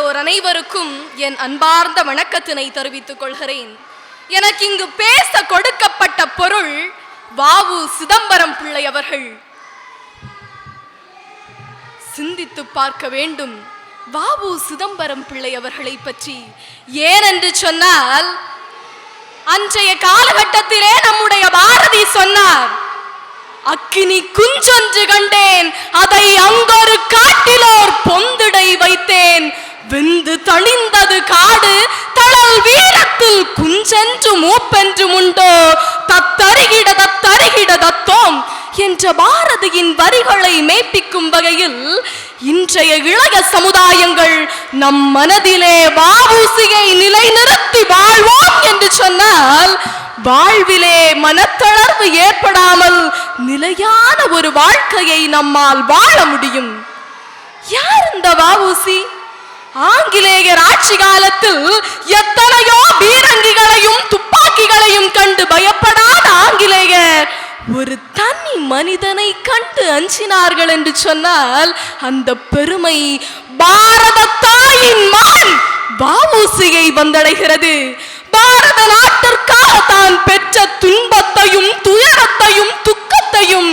உள்ளோர் அனைவருக்கும் என் அன்பார்ந்த வணக்கத்தினை தெரிவித்துக் கொள்கிறேன். எனக்கு இங்கு பேச கொடுக்கப்பட்ட பொருள் வாவு சிதம்பரம் பிள்ளை அவர்கள். சிந்தித்து பார்க்க வேண்டும் வாவு சிதம்பரம் பிள்ளை அவர்களை பற்றி. ஏனென்று சொன்னால், அன்றைய காலகட்டத்திலே நம்முடைய பாரதி சொன்னார், அக்கினி குஞ்சொன்று கண்டேன், அதை அங்கொரு காட்டிலோர் பொந்திடை வைத்தேன், வெந்து தணிந்தது காடு தளல் வீரத்தில் குஞ்சென்று மூப்பென்று உண்டோ, தத்தருகிட தத்தருகிட தத்தோம் என்ற பாரதியின் வரிகளை மெய்ப்பிக்கும் வகையில் இன்றைய இளைய சமுதாயங்கள் நம் மனதிலே வ.உ.சி.யை நிலைநிறுத்தி வாழ்வோம் என்று சொன்னால், வாழ்விலே மனத்தளர்வு ஏற்படாமல் நிலையான ஒரு வாழ்க்கையை நம்மால் வாழ முடியும். யார் இந்த வ.உ.சி? ஆங்கிலேயர் ஆட்சி காலத்தில் எத்தனையோ பீரங்கிகளையும் துப்பாக்கிகளையும் கண்டு பயப்படாத ஆங்கிலேயர் ஒரு தனி மனிதனை கண்டு அஞ்சினார்கள் என்று சொன்னால், அந்த பெருமை பாரத தாயின் மகன் வ.உ.சி.யை வந்தடைகிறது. பாரத நாட்டிற்காக தான் பெற்ற துன்பத்தையும் துயரத்தையும் துக்கத்தையும்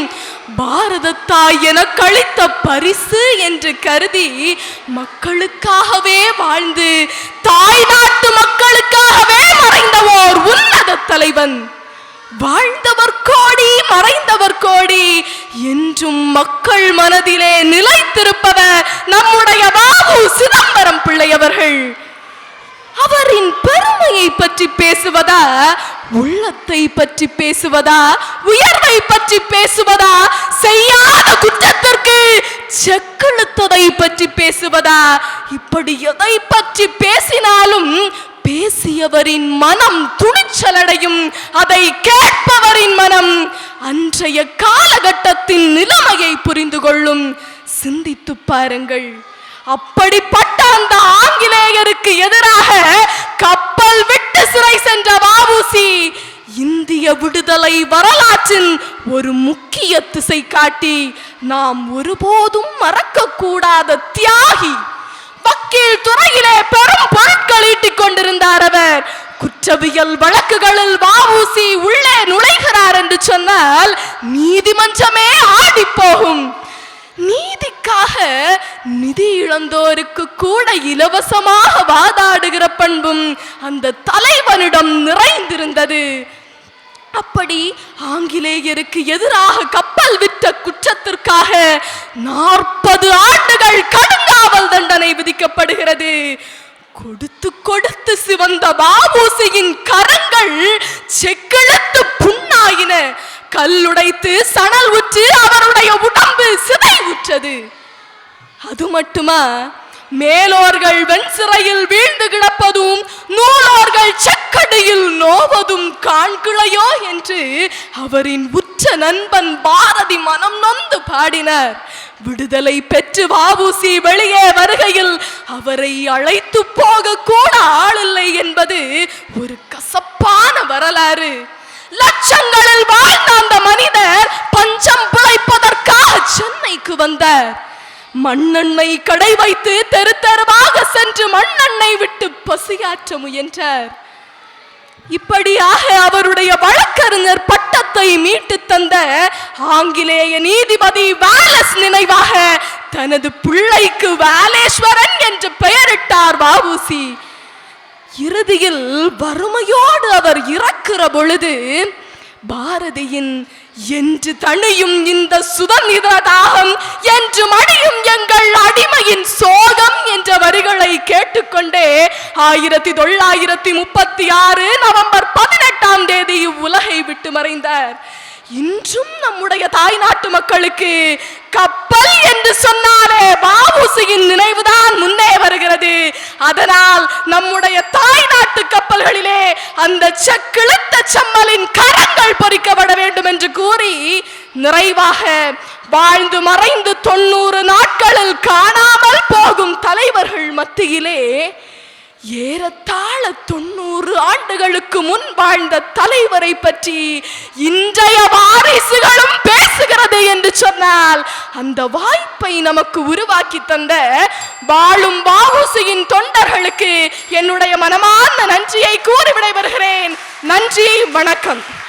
பாரத தாய் என கழித்த பரிசு என்று கருதி மக்களுக்காகவே வாழ்ந்து தாய் நாட்டு மக்களுக்காகவே மறைந்த ஓர் உன்னத தலைவன். வாழ்ந்தவர் கோடி, மறைந்தவர் கோடி, என்றும் மக்கள் மனதிலே நிலைத்திருப்பவர் நம்முடைய வாவு சிதம்பரம் பிள்ளை அவர்கள். அவரின் பெருமையை பற்றி பேசுவதா, உள்ளத்தை பற்றி பேசுவதா, உயர்வை பற்றி பேசுவதா, செய்யாத குற்றத்திற்கு செக்கெழுத்ததை பற்றி பேசுவதா, இப்படி எதை பற்றி பேசினாலும் பேசியவரின் மனம் துணிச்சலடையும், அதை கேட்பவரின் மனம் அன்றைய காலகட்டத்தின் நிலைமையை புரிந்து கொள்ளும். சிந்தித்து பாருங்கள், அப்படிப்பட்ட அந்த ஆங்கிலேயருக்கு எதிராக கப்பல் விட்டு சிறை சென்ற வ.உ.சி இந்திய விடுதலை வரலாற்றின் ஒரு முக்கிய திசை காட்டி, நாம் ஒருபோதும் மறக்கக்கூடாத தியாகி. வக்கீல் துறையிலே பெரும் பொருட்கள் ஈட்டிக் கொண்டிருந்தார் அவர். குற்றவியல் வழக்குகளில் வ.உ.சி உள்ளே நுழைகிறார் என்று சொன்னால் நீதிமன்றமே ஆடி போகும். நீதிக்காக நிதி இழந்தோருக்கு கூட இலவசமாக வாதாடுகிற பண்பும் அந்த தலைவனிடம் நிறைந்திருந்தது. அப்படி ஆங்கிலேயருக்கு எதிராக கப்பல் விட்ட குற்றத்திற்காக 40 ஆண்டுகள் கடுங்காவல் தண்டனை விதிக்கப்படுகிறது. கொடுத்து கொடுத்து சிவந்த வ.உ.சியின் கரங்கள் செக்கிழத்து புண்ணாயின. கல்லுடைத்து சணல் உற்று அவருடைய உடம்பு சிதை உற்றது. அது மட்டுமா, மேலோர்கள் வெண்சிறையில் வீழ்ந்து கிடப்பதும் நூலோர்கள் செக்கடியில் நோவதும் காண்கிளையோ என்று அவரின் உற்ற நண்பன் பாரதி மனம் நொந்து பாடினார். விடுதலை பெற்று வ.உ.சி வெளியே வருகையில் அவரை அழைத்து போக கூட ஆளில்லை என்பது ஒரு கசப்பான வரலாறு. லட்சங்களில் வாழ்ந்த அந்த மனிதர் பஞ்சம் பிழைப்பதற்காக சென்னைக்கு வந்தார். மண்ணெண்ணெய் கடை வைத்து தெரு தெருவாக சென்று மண்ணெண்ணெய் விட்டு பசியாற்ற முயன்றார். இப்படியாக அவருடைய வழக்கறிஞர் பட்டத்தை மீட்டு தந்த ஆங்கிலேய நீதிபதி வாலஸ் நினைவாக தனது பிள்ளைக்கு வாலேஸ்வரன் என்று பெயரிட்டார் வ.உ.சி. இறுதியில் வறுமையோடு அவர் இறக்கிற பொழுது பாரதியின் என்று தணியும் இந்த சுதந்திர தாகம், என்று மடியும் எங்கள் அடிமையின் சோகம் என்ற வரிகளை கேட்டுக்கொண்டே 1936 நவம்பர் 18ஆம் தேதி உலகை விட்டு மறைந்தார். இன்றும் நம்முடைய தாய் நாட்டு மக்களுக்கு கப்பல் என்று சொன்னாலே வ.உ.சியின் நினைவுதான் முன்னே வருகிறது. அதனால் நம்முடைய தாய் நாட்டு கப்பல்களிலே அந்த செக்கிழுத்த செம்மலின் கரங்கள் பொறிக்கப்பட வேண்டும் என்று கூறி நிறைவாக வாழ்ந்து மறைந்து 90 நாட்களில் காணாமல் போகும் தலைவர்கள் மத்தியிலே ஏறத்தாழ 90 ஆண்டுகளுக்கு முன் வாழ்ந்த தலைவரை பற்றி இன்றைய வாரிசுகளும் பேசுகிறது என்று சொன்னால், அந்த வாய்ப்பை நமக்கு உருவாக்கி தந்த வாழும் வ.உ.சியின் தொண்ட என்னுடைய மனமார்ந்த நன்றியை கூறி விடைபெறுகிறேன். நன்றி, வணக்கம்.